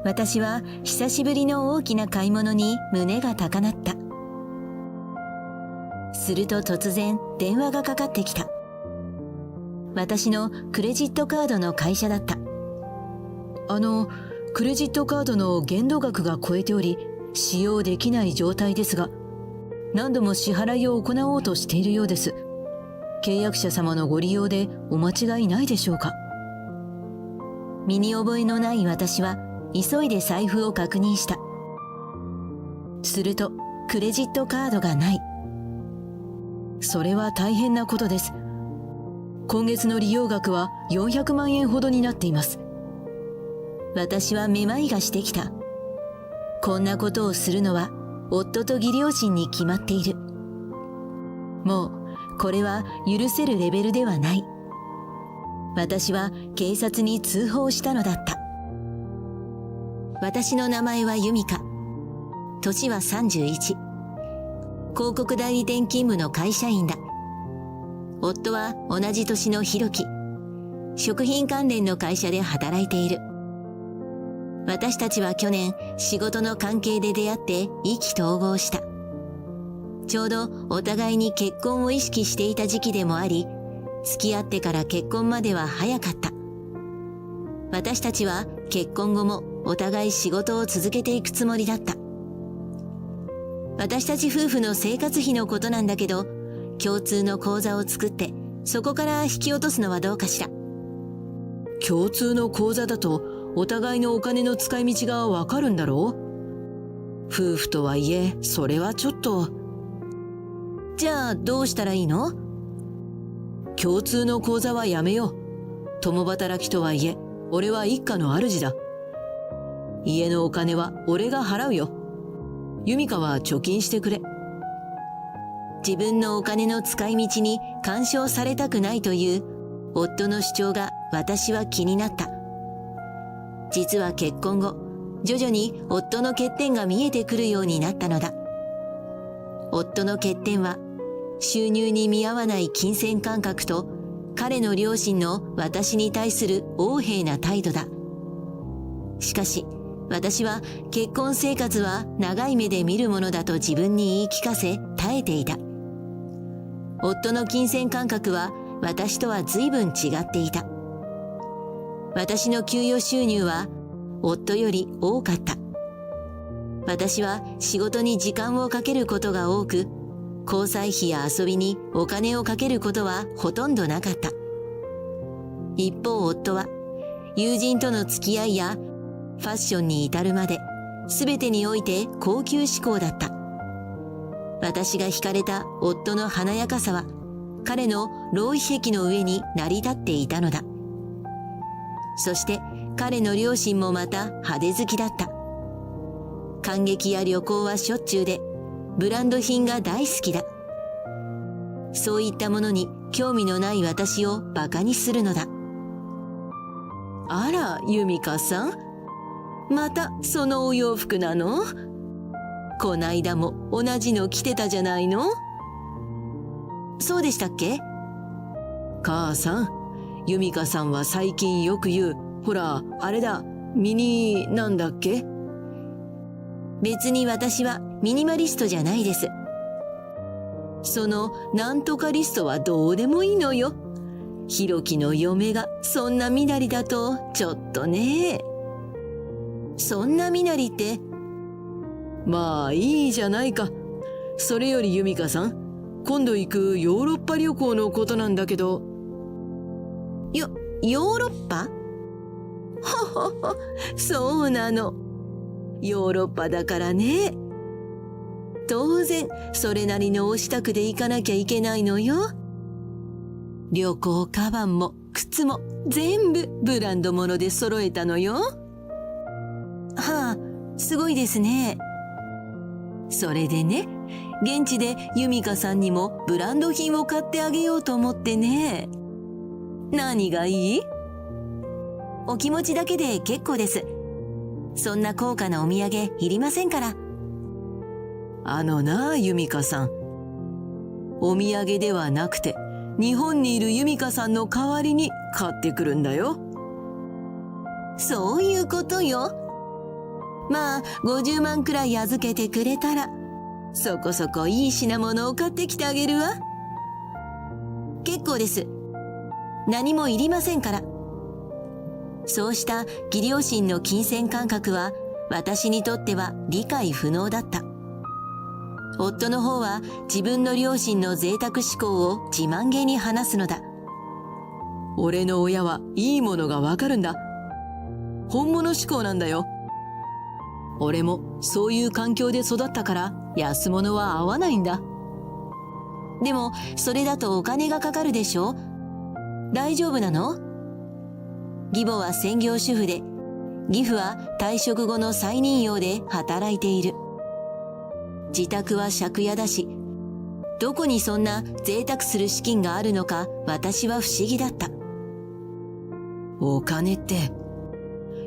私は久しぶりの大きな買い物に胸が高鳴った。すると突然電話がかかってきた。私のクレジットカードの会社だった。クレジットカードの限度額が超えており、使用できない状態ですが、何度も支払いを行おうとしているようです。契約者様のご利用でお間違いないでしょうか。身に覚えのない私は急いで財布を確認した。するとクレジットカードがない。それは大変なことです。今月の利用額は400万円ほどになっています。私はめまいがしてきた。こんなことをするのは夫と義両親に決まっている。もうこれは許せるレベルではない。私は警察に通報したのだった。私の名前は由美香。年は31。広告代理店勤務の会社員だ。夫は同じ年の弘樹。食品関連の会社で働いている。私たちは去年仕事の関係で出会って意気投合した。ちょうどお互いに結婚を意識していた時期でもあり、付き合ってから結婚までは早かった。私たちは結婚後もお互い仕事を続けていくつもりだった。私たち夫婦の生活費のことなんだけど、共通の口座を作ってそこから引き落とすのはどうかしら。共通の口座だとお互いのお金の使い道がわかるんだろう。夫婦とはいえそれはちょっと。じゃあどうしたらいいの？共通の口座はやめよう。共働きとはいえ俺は一家の主だ。家のお金は俺が払うよ。由美香は貯金してくれ。自分のお金の使い道に干渉されたくないという夫の主張が私は気になった。実は結婚後、徐々に夫の欠点が見えてくるようになったのだ。夫の欠点は、収入に見合わない金銭感覚と、彼の両親の私に対する横柄な態度だ。しかし、私は結婚生活は長い目で見るものだと自分に言い聞かせ耐えていた。夫の金銭感覚は私とは随分違っていた。私の給与収入は夫より多かった。私は仕事に時間をかけることが多く、交際費や遊びにお金をかけることはほとんどなかった。一方夫は友人との付き合いやファッションに至るまで全てにおいて高級志向だった。私が惹かれた夫の華やかさは彼の浪費癖の上に成り立っていたのだ。そして彼の両親もまた派手好きだった。観劇や旅行はしょっちゅうで、ブランド品が大好きだ。そういったものに興味のない私をバカにするのだ。あら、由美香さん。またそのお洋服なの？こないだも同じの着てたじゃないの？そうでしたっけ？母さん、由美香さんは最近よく言う、ほら、あれだ、ミニなんだっけ？別に私はミニマリストじゃないです。そのなんとかリストはどうでもいいのよ。弘樹の嫁がそんな身なりだとちょっとね。そんな身なりって。まあいいじゃないか。それより由美香さん、今度行くヨーロッパ旅行のことなんだけど。ヨーロッパ？ほほほ、そうなの。ヨーロッパだからね。当然それなりのお支度で行かなきゃいけないのよ。旅行カバンも靴も全部ブランド物で揃えたのよ。はあ、すごいですね。それでね、現地で由美香さんにもブランド品を買ってあげようと思ってね。何がいい？お気持ちだけで結構です。そんな高価なお土産いりませんから。あのな、由美香さん。お土産ではなくて、日本にいる由美香さんの代わりに買ってくるんだよ。そういうことよ。まあ50万くらい預けてくれたら、そこそこいい品物を買ってきてあげるわ。結構です。何もいりませんから。そうした義両親の金銭感覚は私にとっては理解不能だった。夫の方は自分の両親の贅沢志向を自慢げに話すのだ。俺の親はいいものがわかるんだ。本物志向なんだよ。俺もそういう環境で育ったから安物は合わないんだ。でもそれだとお金がかかるでしょ？大丈夫なの？義母は専業主婦で、義父は退職後の再任用で働いている。自宅は借家だし、どこにそんな贅沢する資金があるのか私は不思議だった。お金って、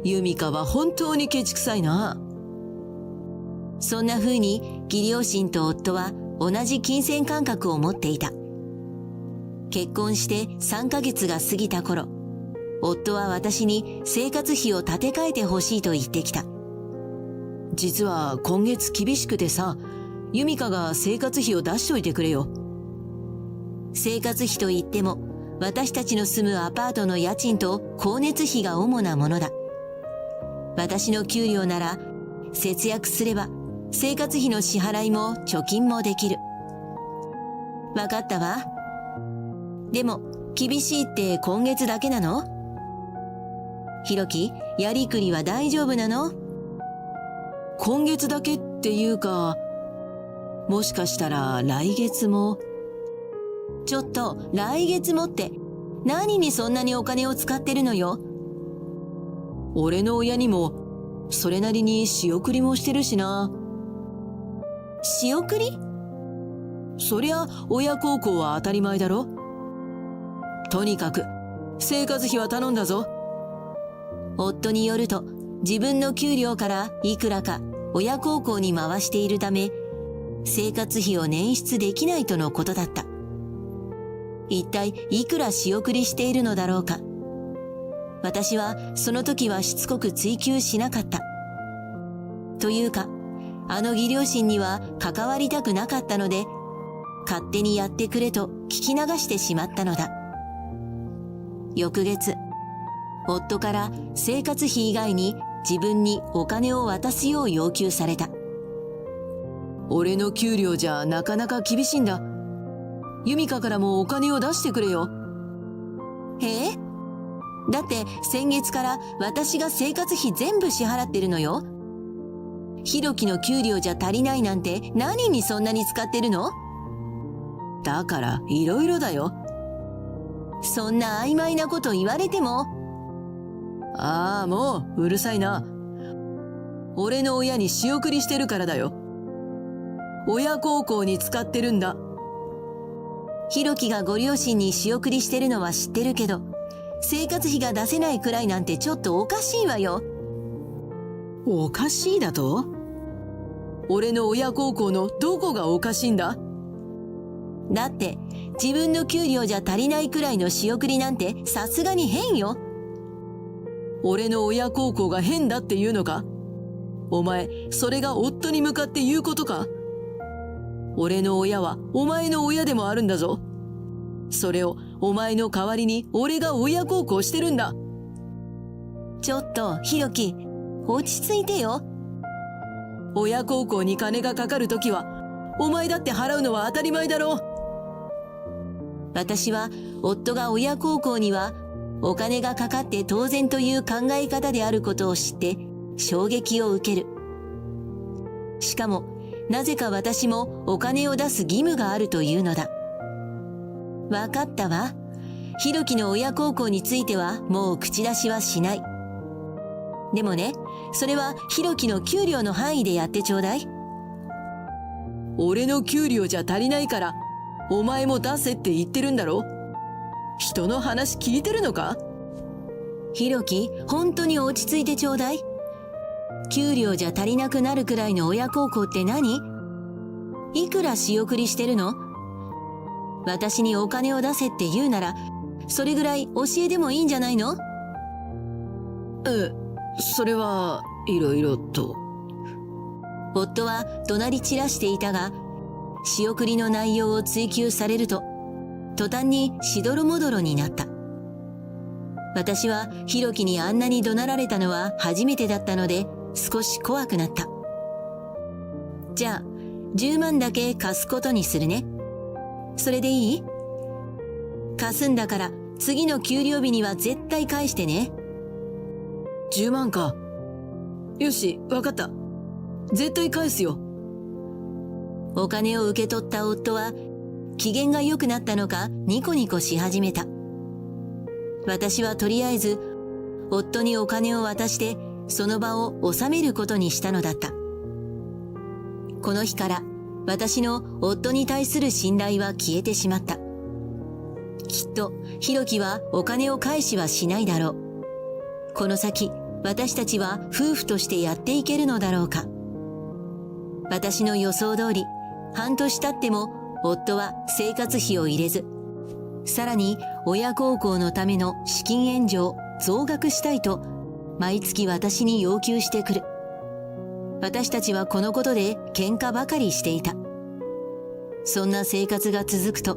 ユミカは本当にケチくさいな。そんな風に義両親と夫は同じ金銭感覚を持っていた。結婚して3ヶ月が過ぎた頃、夫は私に生活費を立て替えてほしいと言ってきた。実は今月厳しくてさ、ユミカが生活費を出しといてくれよ。生活費といっても、私たちの住むアパートの家賃と光熱費が主なものだ。私の給料なら、節約すれば生活費の支払いも貯金もできる。わかったわ。でも、厳しいって今月だけなの？ひろき、やりくりは大丈夫なの？今月だけっていうか、もしかしたら来月も。ちょっと、来月もって、何にそんなにお金を使ってるのよ？俺の親にも、それなりに仕送りもしてるしな。仕送り？そりゃ、親孝行は当たり前だろ。とにかく、生活費は頼んだぞ。夫によると、自分の給料からいくらか親孝行に回しているため、生活費を捻出できないとのことだった。一体いくら仕送りしているのだろうか。私はその時はしつこく追求しなかった。というか、あの義両親には関わりたくなかったので、勝手にやってくれと聞き流してしまったのだ。翌月、夫から生活費以外に自分にお金を渡すよう要求された。俺の給料じゃなかなか厳しいんだ。ユミカからもお金を出してくれよ。へえ？だって先月から私が生活費全部支払ってるのよ。ひろきの給料じゃ足りないなんて何にそんなに使ってるの？だからいろいろだよ。そんな曖昧なこと言われても。ああ、もううるさいな。俺の親に仕送りしてるからだよ。親孝行に使ってるんだ。ひろきがご両親に仕送りしてるのは知ってるけど、生活費が出せないくらいなんてちょっとおかしいわよ。おかしいだと？俺の親孝行のどこがおかしいんだ？だって自分の給料じゃ足りないくらいの仕送りなんてさすがに変よ。俺の親孝行が変だって言うのか？お前、それが夫に向かって言うことか？俺の親はお前の親でもあるんだぞ。それをお前の代わりに俺が親孝行してるんだ。ちょっと、ひろき、落ち着いてよ。親孝行に金がかかるときは、お前だって払うのは当たり前だろ。私は夫が親孝行にはお金がかかって当然という考え方であることを知って衝撃を受ける。しかもなぜか私もお金を出す義務があるというのだ。わかったわ。ひろきの親孝行についてはもう口出しはしない。でもね、それはひろきの給料の範囲でやってちょうだい。俺の給料じゃ足りないから、お前も出せって言ってるんだろ？人の話聞いてるのか？ひろき、本当に落ち着いてちょうだい。給料じゃ足りなくなるくらいの親孝行って何？いくら仕送りしてるの？私にお金を出せって言うなら、それぐらい教えてもいいんじゃないの？それはいろいろと。夫は怒鳴り散らしていたが、仕送りの内容を追求されると、途端にしどろもどろになった。私はひろきにあんなに怒鳴られたのは初めてだったので、少し怖くなった。じゃあ、10万だけ貸すことにするね。それでいい？貸すんだから、次の給料日には絶対返してね。10万か。よし、わかった。絶対返すよ。お金を受け取った夫は、機嫌が良くなったのかニコニコし始めた。私はとりあえず、夫にお金を渡して、その場を収めることにしたのだった。この日から、私の夫に対する信頼は消えてしまった。きっと、ひろきはお金を返しはしないだろう。この先、私たちは夫婦としてやっていけるのだろうか。私の予想通り、半年経っても夫は生活費を入れず、さらに親孝行のための資金援助を増額したいと、毎月私に要求してくる。私たちはこのことで喧嘩ばかりしていた。そんな生活が続くと、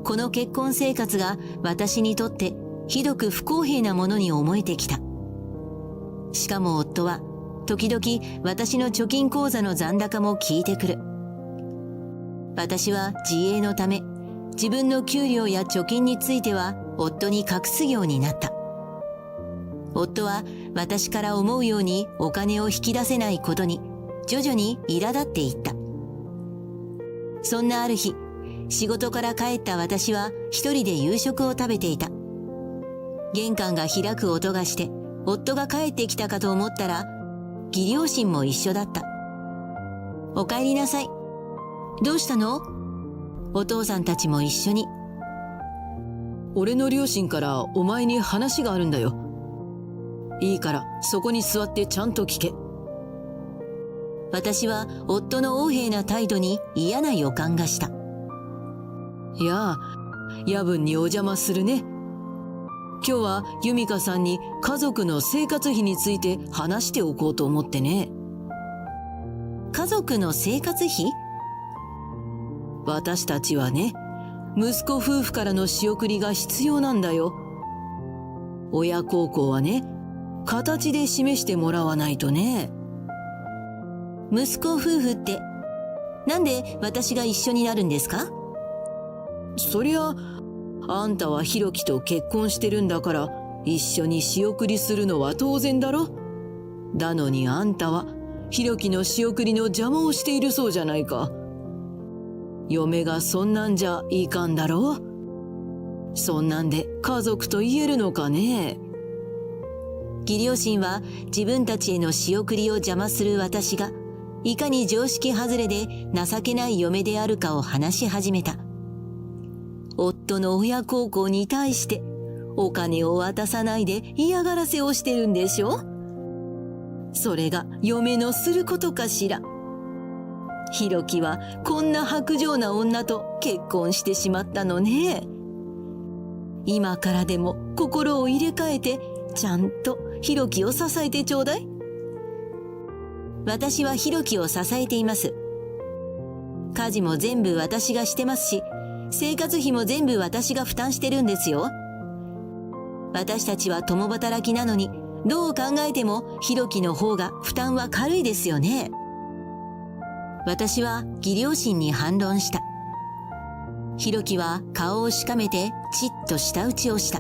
この結婚生活が私にとってひどく不公平なものに思えてきた。しかも夫は、時々私の貯金口座の残高も聞いてくる。私は自営のため、自分の給料や貯金については夫に隠すようになった。夫は私から思うようにお金を引き出せないことに徐々に苛立っていった。そんなある日、仕事から帰った私は一人で夕食を食べていた。玄関が開く音がして夫が帰ってきたかと思ったら、義両親も一緒だった。お帰りなさい。どうしたの？お父さんたちも一緒に。俺の両親からお前に話があるんだよ。いいからそこに座ってちゃんと聞け。私は夫の横柄な態度に嫌な予感がした。いやあ、夜分にお邪魔するね。今日は由美香さんに家族の生活費について話しておこうと思ってね。家族の生活費？私たちはね、息子夫婦からの仕送りが必要なんだよ。親孝行はね、形で示してもらわないとね。息子夫婦って、なんで私が一緒になるんですか？そりゃ、あんたはひろきと結婚してるんだから、一緒に仕送りするのは当然だろ。だのにあんたは、ひろきの仕送りの邪魔をしているそうじゃないか。嫁がそんなんじゃいかんだろう。そんなんで家族と言えるのかね。義両親は自分たちへの仕送りを邪魔する私が、いかに常識外れで情けない嫁であるかを話し始めた。夫の親孝行に対してお金を渡さないで嫌がらせをしてるんでしょ？それが嫁のすることかしら。ひろきはこんな薄情な女と結婚してしまったのね。今からでも心を入れ替えてちゃんとひろきを支えてちょうだい。私はひろきを支えています。家事も全部私がしてますし、生活費も全部私が負担してるんですよ。私たちは共働きなのに、どう考えてもひろきの方が負担は軽いですよね。私は義両親に反論した。ひろきは顔をしかめてちっと舌打ちをした。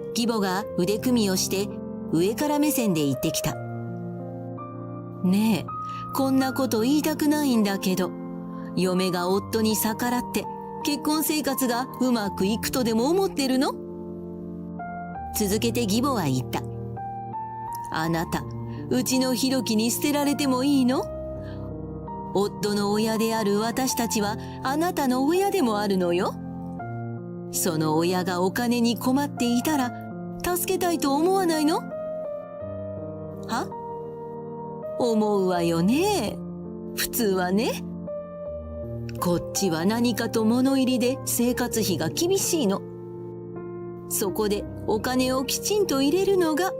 義母が腕組みをして上から目線で言ってきた。ねえ、こんなこと言いたくないんだけど、嫁が夫に逆らって結婚生活がうまくいくとでも思ってるの？続けて義母は言った。あなた、うちのひろきに捨てられてもいいの？夫の親である私たちはあなたの親でもあるのよ。その親がお金に困っていたら助けたいと思わないの？は？思うわよね。普通はね。こっちは何かと物入りで生活費が厳しいの。そこでお金をきちんと入れるのが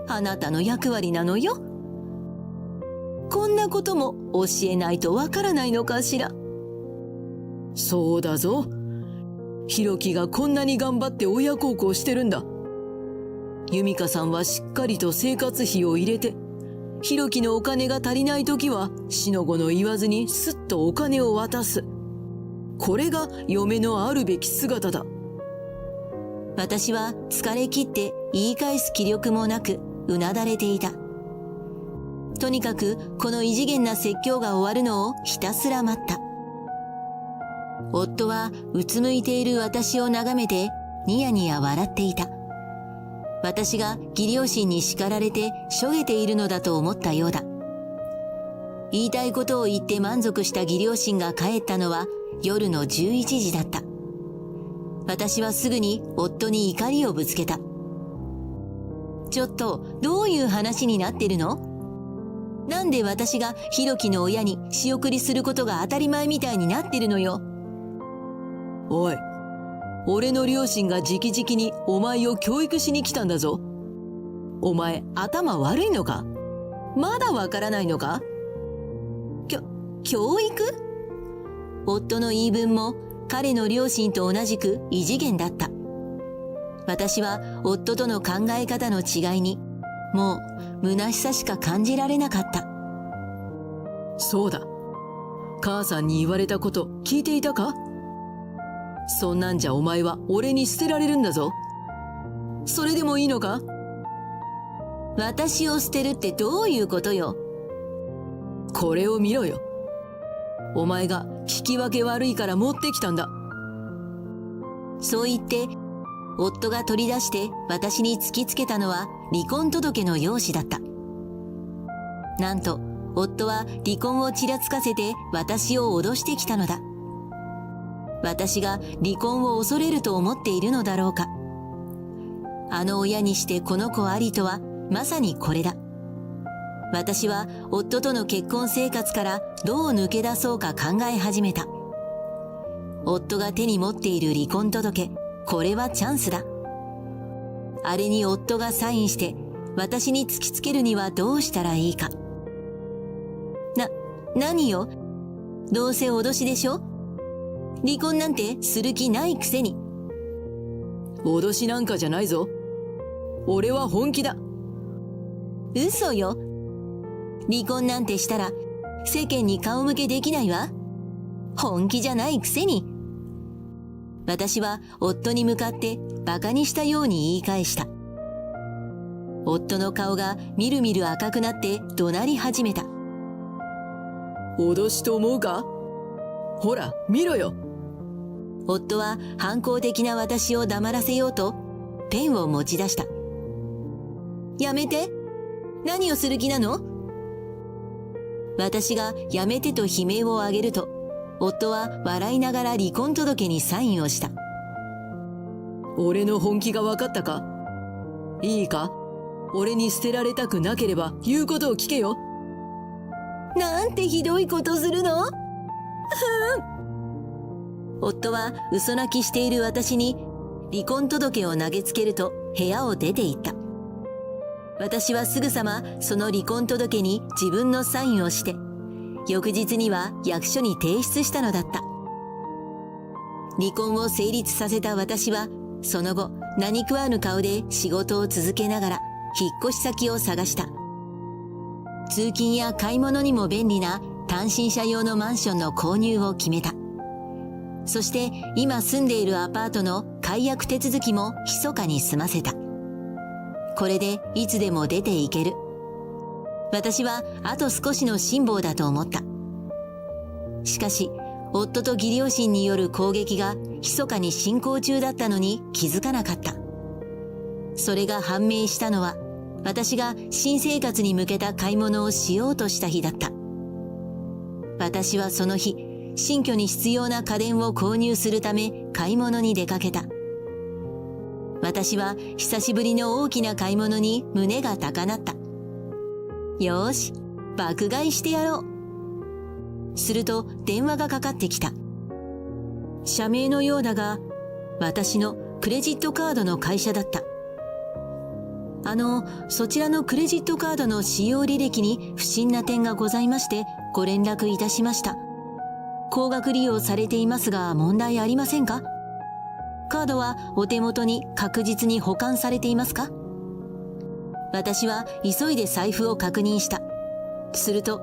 あなたの役割なのよ。こんなことも教えないとわからないのかしら。そうだぞ。ひろきがこんなに頑張って親孝行してるんだ。由美香さんはしっかりと生活費を入れて、ひろきのお金が足りないときは、しのごの言わずにすっとお金を渡す。これが嫁のあるべき姿だ。私は疲れ切って言い返す気力もなくうなだれていた。とにかくこの異次元な説教が終わるのをひたすら待った。夫はうつむいている私を眺めてニヤニヤ笑っていた。私が義両親に叱られてしょげているのだと思ったようだ。言いたいことを言って満足した義両親が帰ったのは夜の11時だった。私はすぐに夫に怒りをぶつけた。ちょっとどういう話になってるの？なんで私がひろきの親に仕送りすることが当たり前みたいになってるのよ。おい、俺の両親が直々にお前を教育しに来たんだぞ。お前頭悪いのか？まだわからないのか？教育？夫の言い分も彼の両親と同じく異次元だった。私は夫との考え方の違いにもう虚しさしか感じられなかった。そうだ。母さんに言われたこと聞いていたか？そんなんじゃお前は俺に捨てられるんだぞ。それでもいいのか？私を捨てるってどういうことよ。これを見ろよ。お前が聞き分け悪いから持ってきたんだ。そう言って夫が取り出して私に突きつけたのは離婚届の用紙だった。なんと夫は離婚をちらつかせて私を脅してきたのだ。私が離婚を恐れると思っているのだろうか。あの親にしてこの子ありとはまさにこれだ。私は夫との結婚生活からどう抜け出そうか考え始めた。夫が手に持っている離婚届、これはチャンスだ。あれに夫がサインして私に突きつけるにはどうしたらいいか。何よ？どうせ脅しでしょ？離婚なんてする気ないくせに。脅しなんかじゃないぞ。俺は本気だ。嘘よ。離婚なんてしたら世間に顔向けできないわ。本気じゃないくせに。私は夫に向かって馬鹿にしたように言い返した。夫の顔がみるみる赤くなって怒鳴り始めた。脅しと思うか？ほら、見ろよ。夫は反抗的な私を黙らせようとペンを持ち出した。やめて。何をする気なの？私がやめてと悲鳴を上げると、夫は笑いながら離婚届にサインをした。俺の本気が分かったか？いいか？俺に捨てられたくなければ言うことを聞けよ。なんてひどいことするの？夫は嘘泣きしている私に離婚届を投げつけると部屋を出て行った。私はすぐさまその離婚届に自分のサインをして、翌日には役所に提出したのだった。離婚を成立させた私は、その後何食わぬ顔で仕事を続けながら引っ越し先を探した。通勤や買い物にも便利な単身者用のマンションの購入を決めた。そして今住んでいるアパートの解約手続きも密かに済ませた。これでいつでも出ていける。私はあと少しの辛抱だと思った。しかし、夫と義両親による攻撃が密かに進行中だったのに気づかなかった。それが判明したのは、私が新生活に向けた買い物をしようとした日だった。私はその日、新居に必要な家電を購入するため買い物に出かけた。私は久しぶりの大きな買い物に胸が高鳴った。よーし、爆買いしてやろう。すると電話がかかってきた。社名のようだが、私のクレジットカードの会社だった。そちらのクレジットカードの使用履歴に不審な点がございましてご連絡いたしました。高額利用されていますが問題ありませんか？カードはお手元に確実に保管されていますか？私は急いで財布を確認した。すると、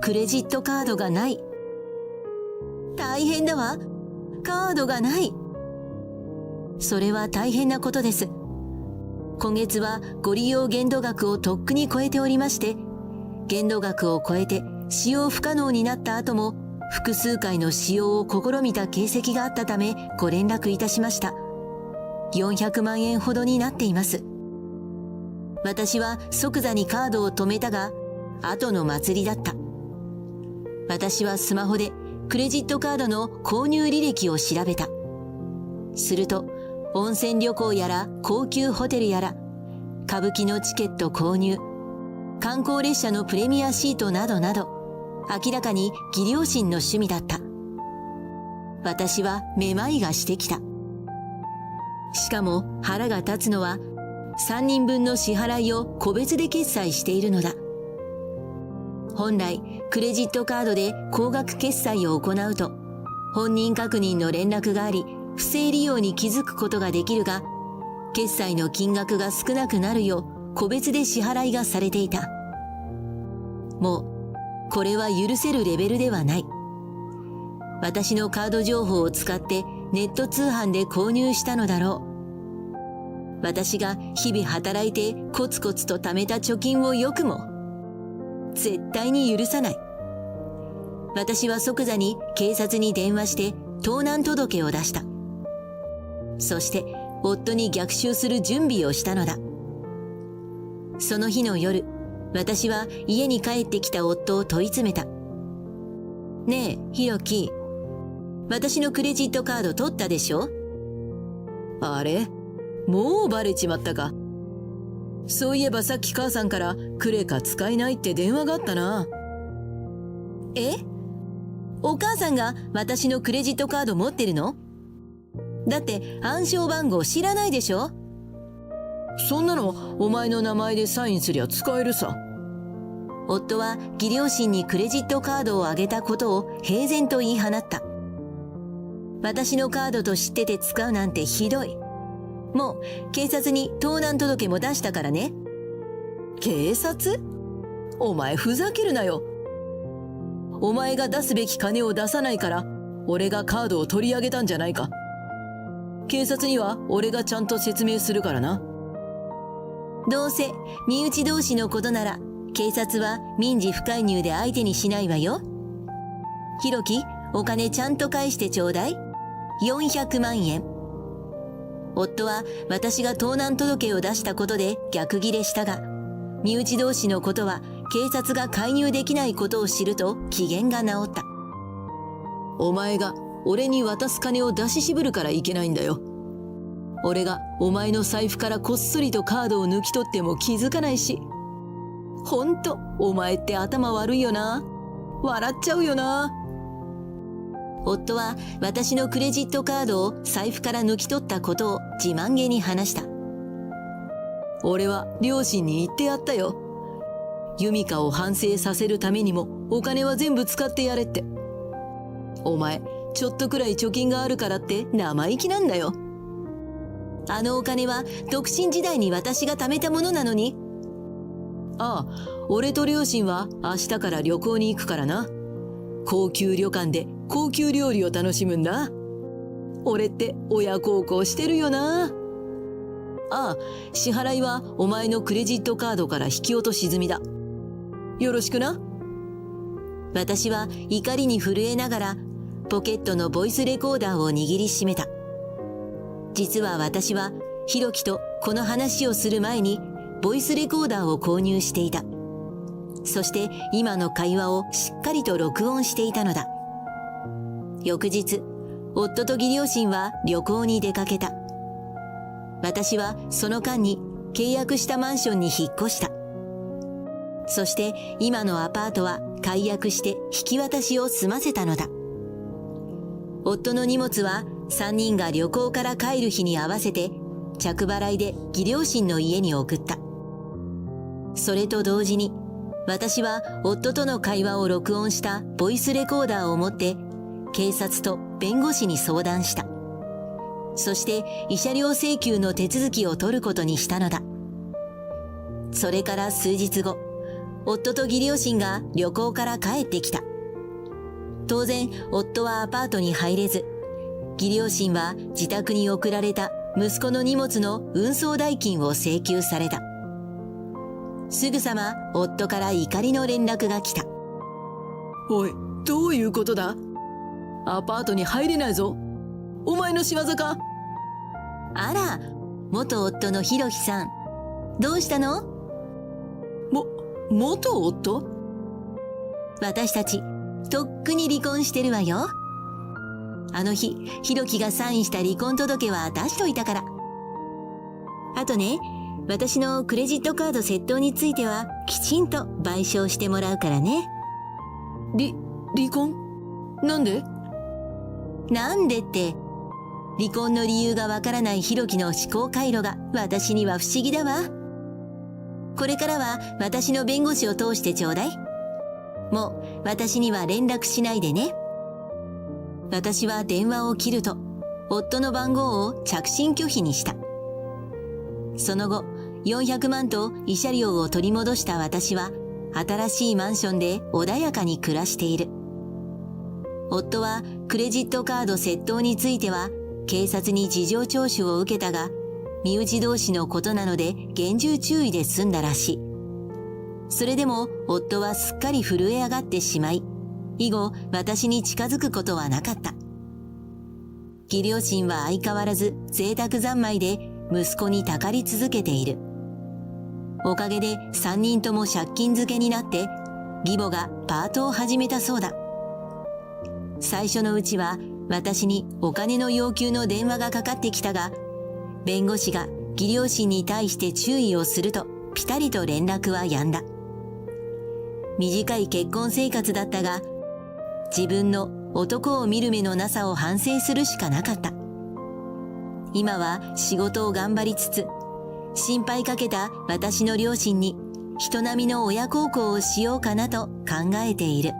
クレジットカードがない。大変だわ。カードがない。それは大変なことです。今月はご利用限度額をとっくに超えておりまして、限度額を超えて使用不可能になった後も、複数回の使用を試みた形跡があったためご連絡いたしました。400万円ほどになっています。私は即座にカードを止めたが、後の祭りだった。私はスマホでクレジットカードの購入履歴を調べた。すると、温泉旅行やら高級ホテルやら、歌舞伎のチケット購入、観光列車のプレミアシートなどなど、明らかに義両親の趣味だった。私はめまいがしてきた。しかも腹が立つのは、3人分の支払いを個別で決済しているのだ。本来、クレジットカードで高額決済を行うと、本人確認の連絡があり、不正利用に気づくことができるが、決済の金額が少なくなるよう個別で支払いがされていた。もう、これは許せるレベルではない。私のカード情報を使ってネット通販で購入したのだろう。私が日々働いてコツコツと貯めた貯金をよくも。絶対に許さない。私は即座に警察に電話して盗難届を出した。そして夫に逆襲する準備をしたのだ。その日の夜、私は家に帰ってきた夫を問い詰めた。ねえ、ひろき。私のクレジットカード取ったでしょ？あれ？もうバレちまったか。そういえばさっき母さんからクレカ使えないって電話があったな。え？お母さんが私のクレジットカード持ってるの？だって暗証番号知らないでしょ？そんなのお前の名前でサインすりゃ使えるさ。夫は義両親にクレジットカードをあげたことを平然と言い放った。私のカードと知ってて使うなんてひどい。もう警察に盗難届も出したからね。警察？お前ふざけるなよ。お前が出すべき金を出さないから俺がカードを取り上げたんじゃないか。警察には俺がちゃんと説明するからな。どうせ身内同士のことなら警察は民事不介入で相手にしないわよ。ひろき、お金ちゃんと返してちょうだい。400万円。夫は私が盗難届を出したことで逆ギレしたが、身内同士のことは警察が介入できないことを知ると機嫌が治った。お前が俺に渡す金を出し渋るからいけないんだよ。俺がお前の財布からこっそりとカードを抜き取っても気づかないし。ほんと、お前って頭悪いよな。笑っちゃうよな。夫は私のクレジットカードを財布から抜き取ったことを自慢げに話した。俺は両親に言ってやったよ。ユミカを反省させるためにもお金は全部使ってやれって。お前、ちょっとくらい貯金があるからって生意気なんだよ。あのお金は独身時代に私が貯めたものなのに。ああ、俺と両親は明日から旅行に行くからな。高級旅館で高級料理を楽しむんだ。俺って親孝行してるよな。ああ、支払いはお前のクレジットカードから引き落とし済みだ。よろしくな。私は怒りに震えながらポケットのボイスレコーダーを握りしめた。実は私はひろきとこの話をする前にボイスレコーダーを購入していた。そして今の会話をしっかりと録音していたのだ。翌日、夫と義両親は旅行に出かけた。私はその間に契約したマンションに引っ越した。そして今のアパートは解約して引き渡しを済ませたのだ。夫の荷物は3人が旅行から帰る日に合わせて着払いで義両親の家に送った。それと同時に、私は夫との会話を録音したボイスレコーダーを持って警察と弁護士に相談した。そして慰謝料請求の手続きを取ることにしたのだ。それから数日後、夫と義両親が旅行から帰ってきた。当然、夫はアパートに入れず、義両親は自宅に送られた息子の荷物の運送代金を請求された。すぐさま夫から怒りの連絡が来た。おい、どういうことだ？アパートに入れないぞ。お前の仕業か？あら、元夫のひろきさん。どうしたの？元夫？私たち、とっくに離婚してるわよ。あの日、ひろきがサインした離婚届は出しといたから。あとね、私のクレジットカード窃盗についてはきちんと賠償してもらうからね。離婚？なんで？なんでって、離婚の理由がわからないひろきの思考回路が私には不思議だわ。これからは私の弁護士を通してちょうだい。もう私には連絡しないでね。私は電話を切ると、夫の番号を着信拒否にした。その後、400万と慰謝料を取り戻した私は、新しいマンションで穏やかに暮らしている。夫はクレジットカード窃盗については、警察に事情聴取を受けたが、身内同士のことなので厳重注意で済んだらしい。それでも夫はすっかり震え上がってしまい、以後私に近づくことはなかった。義両親は相変わらず贅沢三昧で息子にたかり続けている。おかげで3人とも借金漬けになって義母がパートを始めたそうだ。最初のうちは私にお金の要求の電話がかかってきたが、弁護士が義両親に対して注意をするとピタリと連絡は止んだ。短い結婚生活だったが、自分の男を見る目のなさを反省するしかなかった。今は仕事を頑張りつつ、心配かけた私の両親に人並みの親孝行をしようかなと考えている。